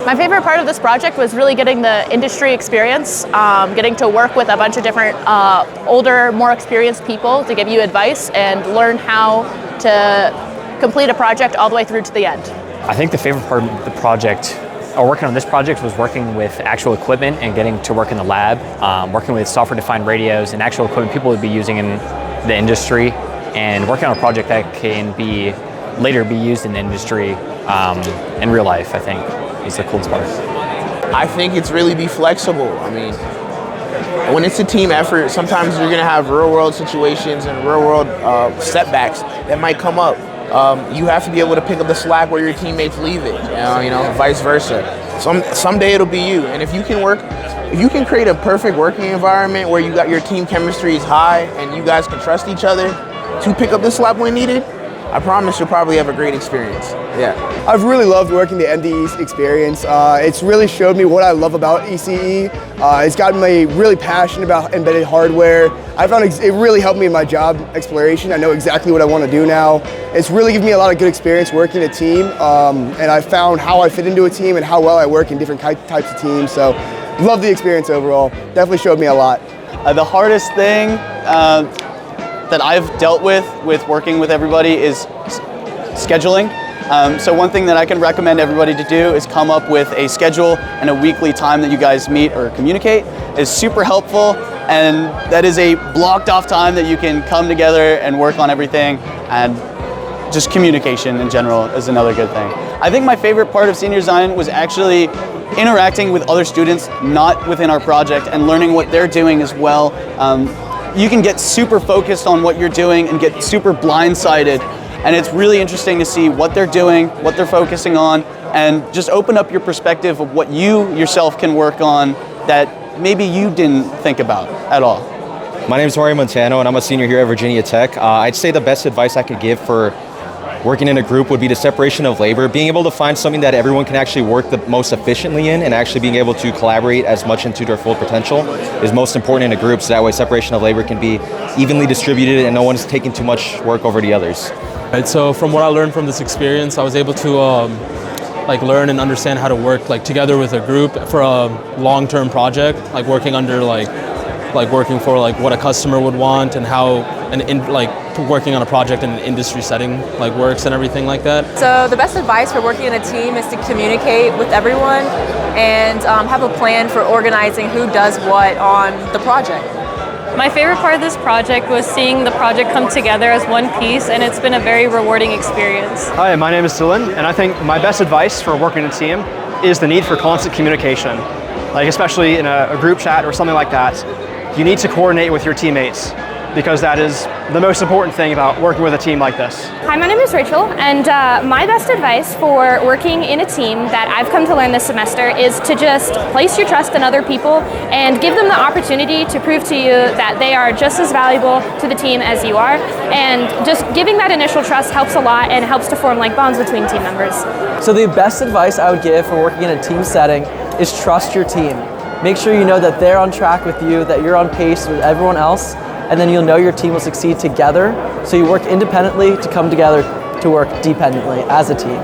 My favorite part of this project was really getting the industry experience, getting to work with a bunch of different older, more experienced people to give you advice and learn how to complete a project all the way through to the end. I think the favorite part of the project, or working on this project, was working with actual equipment and getting to work in the lab, working with software-defined radios and actual equipment people would be using in the industry, and working on a project that can be later be used in the industry in real life, I think, is the coolest part. I think it's really be flexible. I mean, when it's a team effort, sometimes you're gonna have real world situations and real world setbacks that might come up. You have to be able to pick up the slack where your teammates leave it, vice versa. Someday it'll be you. And if you can create a perfect working environment where you got your team chemistry is high and you guys can trust each other to pick up the slack when needed, I promise you'll probably have a great experience. Yeah. I've really loved working the MDE experience. It's really showed me what I love about ECE. It's gotten me really passionate about embedded hardware. I found it really helped me in my job exploration. I know exactly what I want to do now. It's really given me a lot of good experience working a team, and I found how I fit into a team and how well I work in different types of teams. So, love the experience overall. Definitely showed me a lot. The hardest thing that I've dealt with working with everybody is scheduling. So one thing that I can recommend everybody to do is come up with a schedule and a weekly time that you guys meet or communicate. It's super helpful, and that is a blocked off time that you can come together and work on everything, and just communication in general is another good thing. I think my favorite part of senior design was actually interacting with other students not within our project and learning what they're doing as well. You can get super focused on what you're doing and get super blindsided, and it's really interesting to see what they're doing, what they're focusing on, and just open up your perspective of what you yourself can work on that maybe you didn't think about at all. My name is Mario Montano, and I'm a senior here at Virginia Tech. I'd say the best advice I could give for working in a group would be the separation of labor, being able to find something that everyone can actually work the most efficiently in, and actually being able to collaborate as much into their full potential is most important in a group, so that way separation of labor can be evenly distributed and no one's taking too much work over the others. Right, so from what I learned from this experience, I was able to learn and understand how to work together with a group for a long-term project, working under working for what a customer would want, and how working on a project in an industry setting works and everything like that. So the best advice for working in a team is to communicate with everyone and have a plan for organizing who does what on the project. My favorite part of this project was seeing the project come together as one piece, and it's been a very rewarding experience. Hi, my name is Dylan, and I think my best advice for working in a team is the need for constant communication. Especially in a group chat or something like that, you need to coordinate with your teammates, because that is the most important thing about working with a team like this. Hi, my name is Rachel, and my best advice for working in a team that I've come to learn this semester is to just place your trust in other people and give them the opportunity to prove to you that they are just as valuable to the team as you are. And just giving that initial trust helps a lot and helps to form bonds between team members. So the best advice I would give for working in a team setting is trust your team. Make sure you know that they're on track with you, that you're on pace with everyone else, and then you'll know your team will succeed together. So you work independently to come together to work dependently as a team.